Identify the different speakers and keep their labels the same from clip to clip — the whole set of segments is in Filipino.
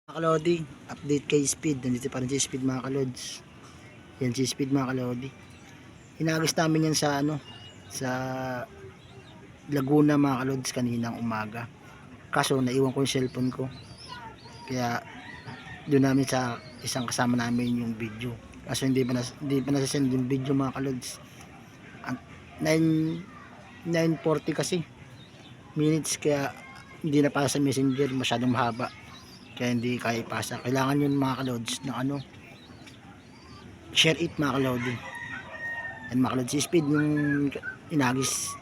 Speaker 1: Mga kalodi, update kay Speed. Nandito pa rin si Speed mga kalods. Yan si Speed mga kalodi. Inagos namin yan sa sa Laguna mga kalods kaninang umaga. Kaso naiwan ko yung cellphone ko. Kaya doon namin sa isang kasama namin yung video. Kaso hindi pa nasasend yung video mga kalods. 9:40 kasi minutes, kaya hindi na para sa messenger, masyadong mahaba. Kaya hindi kaya ipasa. Kailangan yun mga kalods ng share it mga kalodi. Yan mga kalodi, si Speed yung inagis.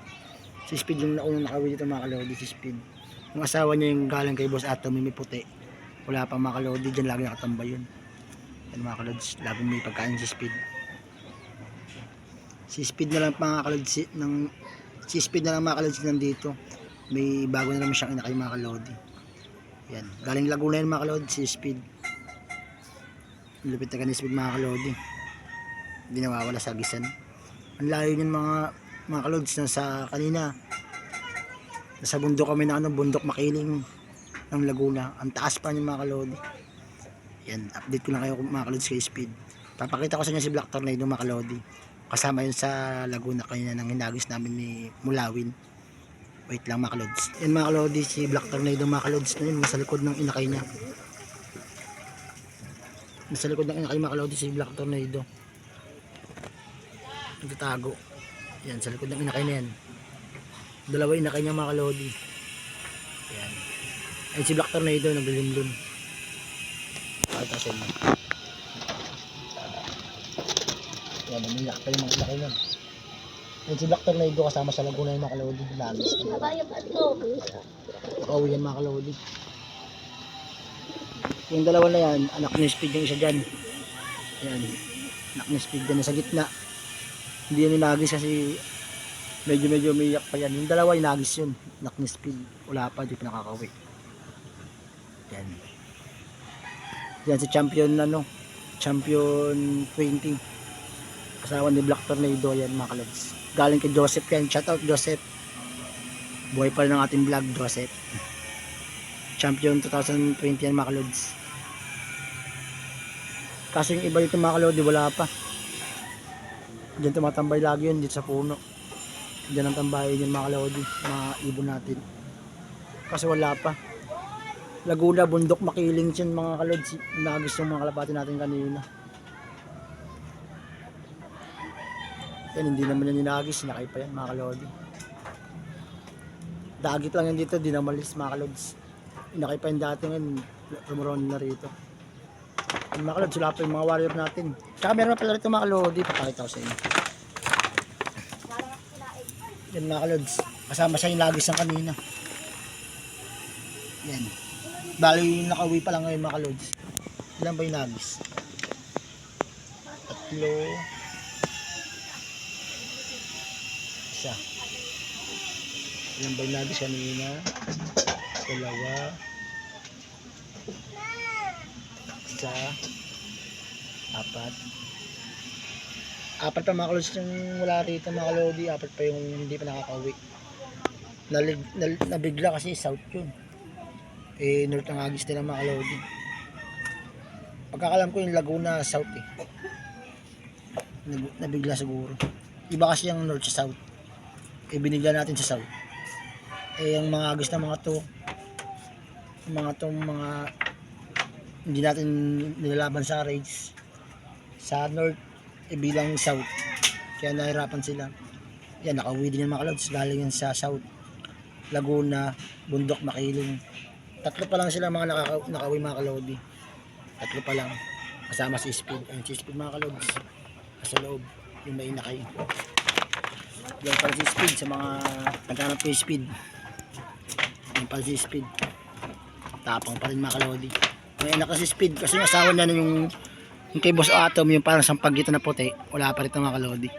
Speaker 1: Si Speed yung naunang nakawin dito mga kalodi, si Speed. Yung asawa niya yung galing kay Boss Atom, may puti. Wala pang mga kalodi, dyan lagi nakatambay yun. Yan mga kalods, laging may pagkain si Speed. Si Speed na lang mga kalods, si Speed na lang mga kalods nandito. May bago na naman siyang inakay mga kalodi. Yan, galing Laguna yun mga kalodi, si Speed. Lupit na ni Speed mga kalodi. Hindi nawawala sa agisan. Ang layo yun mga kalods, nasa kanina nasa bundok kami na bundok Makiling ng Laguna. Ang taas pa niya mga kalodi. Yan, update ko lang kayo mga kalods kay Speed. Papakita ko sa inyo si Black Tornado mga kalodi. Kasama yun sa Laguna kanina nang hinagis namin ni Mulawin. Wait lang mga kalods. Yan mga kalodi, si Black Tornado mga kalods na yun, nasa likod ng inakay niya. Nasa likod ng inakay mga kalodi si Black Tornado. Nagtatago. Yan, sa likod ng inakay na yan. Dalawa inakay niya mga kalodi. Yan. Ayun si Black Tornado, naglilimlim. Pakita sa inyo. Yan, umiyak pa yung mga inakay niya. Yan si Black Tornado kasama sa Laguna yung mga kalodi. Nagis. Pauwi yan mga kalodi. Yung dalawa na yan, anak ni Speed yung isa dyan. Yan. Anak ni Speed dyan sa gitna. Hindi yan inagis kasi medyo umiyak pa yan. Yung dalawa inagis yun. Anak ni Speed. Wala pa, di pa nakakauwi. Yan. Yan si champion champion 20. Asawa ni Black Tornado yan mga kalods. Galing kay Joseph yan. Shout out Joseph. Buhay pa rin ng ating vlog Joseph. Champion 2020 yan mga kalods. Kaso yung iba dito mga kalodi wala pa. Diyan tumatambay lagi yun dito sa puno. Diyan ang tambahin yung mga kalodi, mga ibon natin. Kasi wala pa. Laguna, bundok, Makiling yun mga kalods. Nagis yung mga kalapati natin kanina. Yan, hindi naman yan inagis, sinakay pa yan mga kalodi. Dagit lang yan dito, di na malis mga kalods. Inakay pa yung dati ngayon, rumuron na rito. Yung mga kalods, wala pa yung mga warrior natin. Tsaka meron na pala rito mga kalodi, papakita ko sa inyo. Yan mga kalods, kasama siya yung lagis ng kanina. Yan. Bali yung nakauwi pa lang ngayon mga kalods. Ilan ba yung lagis? 3. Isa. Ilan ba yung lagis kanina? 2. Isa. 4. 4 pa mga kalods yung wala rito mga kalodi. 4 pa yung hindi pa nakakauwi. Nabigla kasi south yun. North ang agis nila mga kalodi. Pagkakalam ko yung Laguna south nabigla siguro. Iba kasi yung north sa south. Binigyan natin sa south. Yung mga agis na mga to mga hindi natin nilalaban sa race sa north bilang south, kaya nahirapan sila. Yan, nakauwi din yung mga kalods galing yan sa south, Laguna, bundok, Makiling. 3 pa lang sila mga nakauwi mga kalodi. 3 pa lang kasama si Speed. Ayun si Speed mga kalods sa loob yung may inakay. Yan pala si Speed sa mga naghanap ko yung Speed. Yan pala si Speed, tapang pa rin mga kalodi. May anak na si Speed kasi yung asawa niya yung kay Boss Atom, yung parang sampag dito na puti, wala pa rin mga kalodi.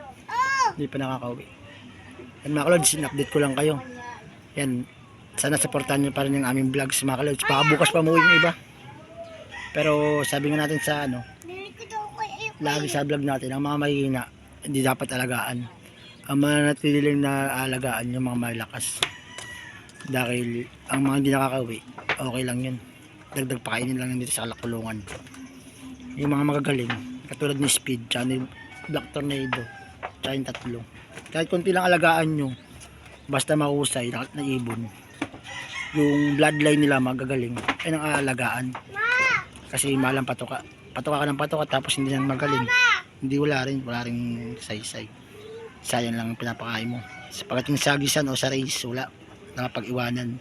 Speaker 1: Hindi pa nakakauwi. Yan mga kalodi, in-update ko lang kayo. Yan, sana supportahan nyo pa rin yung aming vlogs mga kalodi. Baka bukas pa umuwi yung iba. Pero sabi nga natin sa lagi sa vlog natin, ang mga mahihina hindi dapat alagaan. Ang mananatiling na alagaan yung mga malakas. Dahil ang mga hindi nakakauwi, okay lang yun. dagdag pakainin lang dito sa kulungan. Yung mga magagaling katulad ni Speed tsaka ni Black Tornado tsaka yung tatlo, kahit konti lang alagaan nyo basta mahusay na ibon, yung bloodline nila magagaling ay nang aalagaan. Kasi malang patoka ka ng patoka tapos hindi na magaling, hindi wala rin saysay, sayang lang ang pinapakain mo. Pagdating sa sagisan o sa race wala, nakapag-iwanan.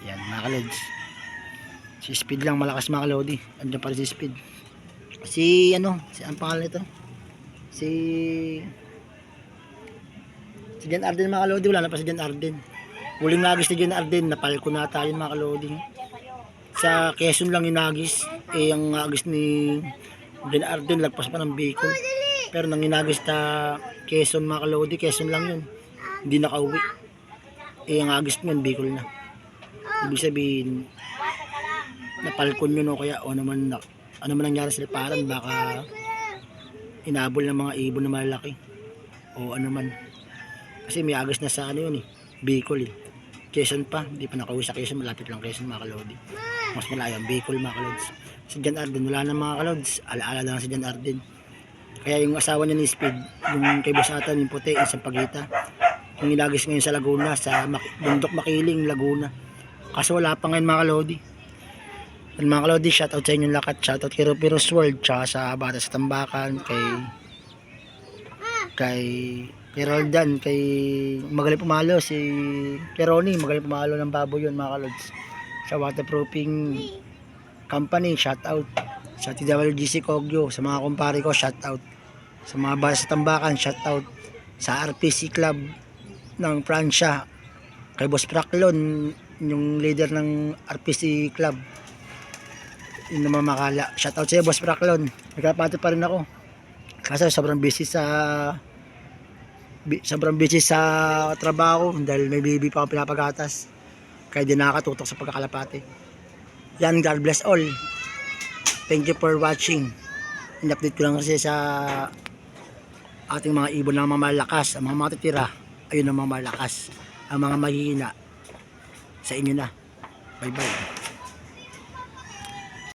Speaker 1: Yan mga kalods, si Speed lang malakas mga kalodi, andyan pa rin si Speed. Si ang pangalan nito, si Jan Arden mga kalodi, wala na pa si Jan Arden. Huling nagis ni Jan Arden, napalko na tayo mga kalodi. Sa Quezon lang yung nagis, ang nagis ni Jan Arden lagpas pa ng Bicol. Pero nang inagis ta Quezon mga kalodi, Quezon lang yun, hindi nakauwi. Ang agis niyan Bicol na. Ibig sabihin napalkon yun o kaya ano man nangyari sa liparan, baka inabol ng mga ibon na malaki o ano man. Kasi may agos na sa yun Bicol Quezon pa, hindi pa nakauwi sa Quezon, malapit lang Quezon mga kalodi. Mas malayo ang Bicol mga kalods. Si Jan Arden wala na mga kalods, alaala lang si Jan Arden. Kaya yung asawa niya ni Speed, yung kay Boss Atan, yung puti, isang pagita, yung inagis ngayon sa Laguna, sa Bundok Makiling, Laguna. Kaso wala pa ngayon mga kalodi. And mga kalodi, shoutout sa inyong lakat, shoutout kay Rupiros World, tsaka sa Bata sa Tambakan, kay Roldan, kay magaling pumalo si Ronnie, magaling pumalo ng baboy yun mga kalods. Sa waterproofing company, shoutout sa TWGC Kogyo, sa mga kumpare ko, shoutout sa mga Bata sa Tambakan, shoutout sa RPC Club ng Pransya, kay Boss Praklon, yung leader ng RPC Club, yung namamakala. Shoutout sa iyo Boss Praklon, nagkapatid pa rin ako kasi sobrang busy sa trabaho dahil may baby pa akong pinapagatas, kaya di nakakatutok sa pagkakalapate. Yan, God bless all, thank you for watching. In-update ko lang kasi sa ating mga ibon ng mga malakas, ang mga matitira ayun ang mga malakas, ang mga mahihina sa inyo na. Bye bye.